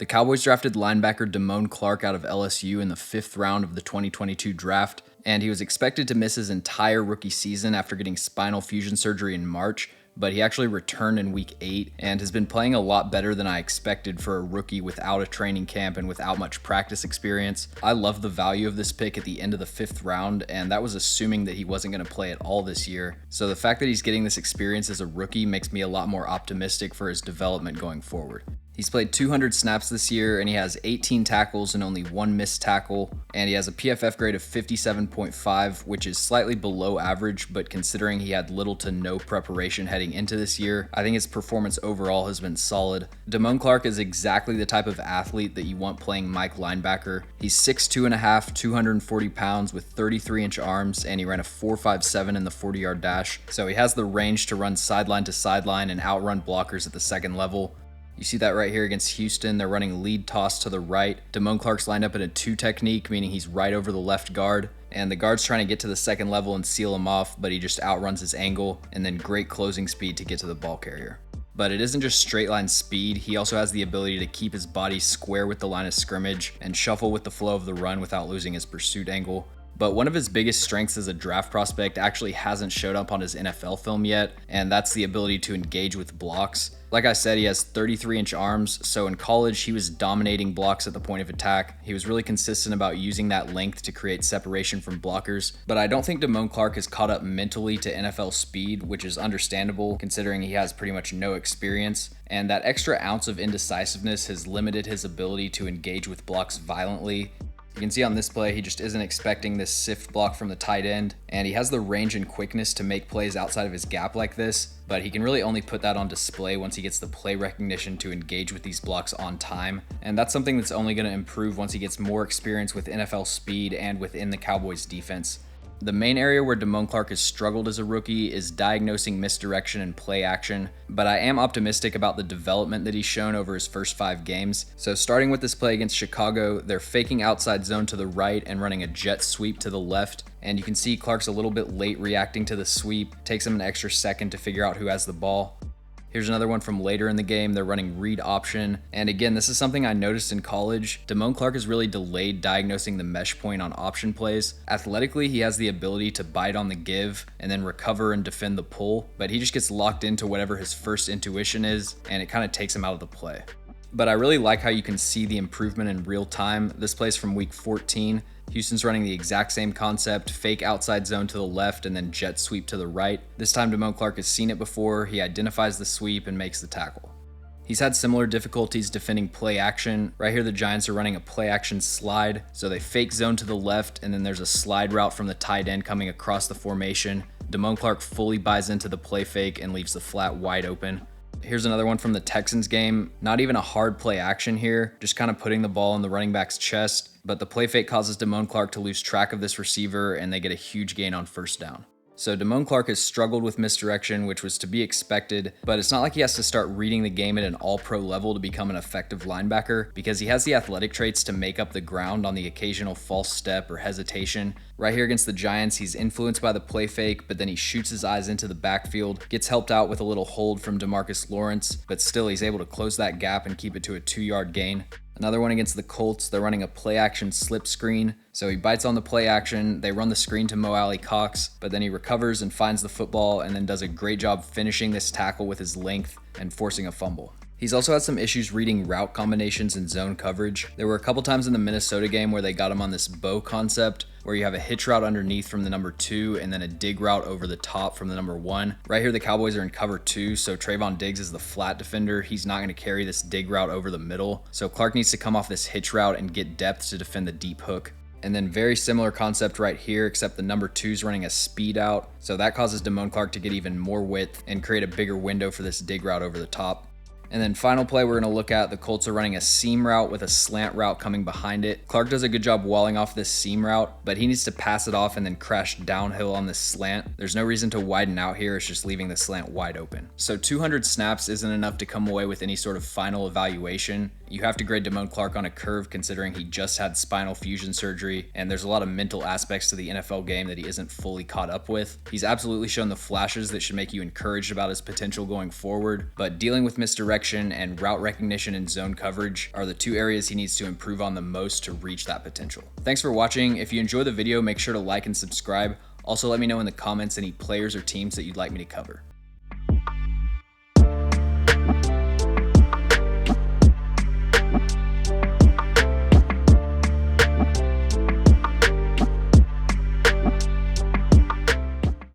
The Cowboys drafted linebacker Damone Clark out of LSU in the 5th round of the 2022 draft, and he was expected to miss his entire rookie season after getting spinal fusion surgery in March, but he actually returned in week 8 and has been playing a lot better than I expected for a rookie without a training camp and without much practice experience. I love the value of this pick at the end of the 5th round, and that was assuming that he wasn't going to play at all this year. So the fact that he's getting this experience as a rookie makes me a lot more optimistic for his development going forward. He's played 200 snaps this year, and he has 18 tackles and only 1 missed tackle, and he has a PFF grade of 57.5, which is slightly below average, but considering he had little to no preparation heading into this year, I think his performance overall has been solid. Damone Clark is exactly the type of athlete that you want playing Mike linebacker. He's 6'2.5", 240 pounds with 33-inch arms, and he ran a 4.57 in the 40-yard dash, so he has the range to run sideline to sideline and outrun blockers at the second level. You see that right here against Houston. They're running lead toss to the right. Damone Clark's lined up in a 2 technique, meaning he's right over the left guard. And the guard's trying to get to the second level and seal him off, but he just outruns his angle, and then great closing speed to get to the ball carrier. But it isn't just straight line speed, he also has the ability to keep his body square with the line of scrimmage and shuffle with the flow of the run without losing his pursuit angle. But one of his biggest strengths as a draft prospect actually hasn't showed up on his NFL film yet, and that's the ability to engage with blocks. Like I said, he has 33-inch arms, so in college he was dominating blocks at the point of attack. He was really consistent about using that length to create separation from blockers, but I don't think Damone Clark has caught up mentally to NFL speed, which is understandable considering he has pretty much no experience, and that extra ounce of indecisiveness has limited his ability to engage with blocks violently. You can see on this play, he just isn't expecting this sift block from the tight end, and he has the range and quickness to make plays outside of his gap like this, but he can really only put that on display once he gets the play recognition to engage with these blocks on time, and that's something that's only going to improve once he gets more experience with NFL speed and within the Cowboys defense. The main area where Damone Clark has struggled as a rookie is diagnosing misdirection and play action, but I am optimistic about the development that he's shown over his first 5 games. So starting with this play against Chicago, they're faking outside zone to the right and running a jet sweep to the left, and you can see Clark's a little bit late reacting to the sweep. Takes him an extra second to figure out who has the ball. Here's another one from later in the game. They're running read option. And again, this is something I noticed in college. Damone Clark has really delayed diagnosing the mesh point on option plays. Athletically, he has the ability to bite on the give and then recover and defend the pull, but he just gets locked into whatever his first intuition is, and it kind of takes him out of the play. But I really like how you can see the improvement in real time. This play's from week 14. Houston's running the exact same concept, fake outside zone to the left and then jet sweep to the right. This time Damone Clark has seen it before, he identifies the sweep and makes the tackle. He's had similar difficulties defending play action. Right here the Giants are running a play action slide, so they fake zone to the left and then there's a slide route from the tight end coming across the formation. Damone Clark fully buys into the play fake and leaves the flat wide open. Here's another one from the Texans game. Not even a hard play action here, just kind of putting the ball in the running back's chest, but the play fake causes Damone Clark to lose track of this receiver and they get a huge gain on first down. So Damone Clark has struggled with misdirection, which was to be expected, but it's not like he has to start reading the game at an all-pro level to become an effective linebacker, because he has the athletic traits to make up the ground on the occasional false step or hesitation. Right here against the Giants, he's influenced by the play fake, but then he shoots his eyes into the backfield, gets helped out with a little hold from DeMarcus Lawrence, but still he's able to close that gap and keep it to a 2-yard gain. Another one against the Colts, they're running a play action slip screen. So he bites on the play action, they run the screen to Mo Alley Cox, but then he recovers and finds the football and then does a great job finishing this tackle with his length and forcing a fumble. He's also had some issues reading route combinations and zone coverage. There were a couple times in the Minnesota game where they got him on this bow concept, where you have a hitch route underneath from the number 2 and then a dig route over the top from the number 1. Right here, the Cowboys are in cover 2, so Trayvon Diggs is the flat defender. He's not going to carry this dig route over the middle. So Clark needs to come off this hitch route and get depth to defend the deep hook. And then very similar concept right here, except the number 2 is running a speed out. So that causes Damone Clark to get even more width and create a bigger window for this dig route over the top. And then final play we're going to look at, the Colts are running a seam route with a slant route coming behind it. Clark does a good job walling off this seam route, but he needs to pass it off and then crash downhill on this slant. There's no reason to widen out here, it's just leaving the slant wide open. So 200 snaps isn't enough to come away with any sort of final evaluation. You have to grade Damone Clark on a curve considering he just had spinal fusion surgery, and there's a lot of mental aspects to the NFL game that he isn't fully caught up with. He's absolutely shown the flashes that should make you encouraged about his potential going forward, but dealing with misdirection and route recognition and zone coverage are the two areas he needs to improve on the most to reach that potential. Thanks for watching. If you enjoyed the video, make sure to like and subscribe. Also, let me know in the comments any players or teams that you'd like me to cover.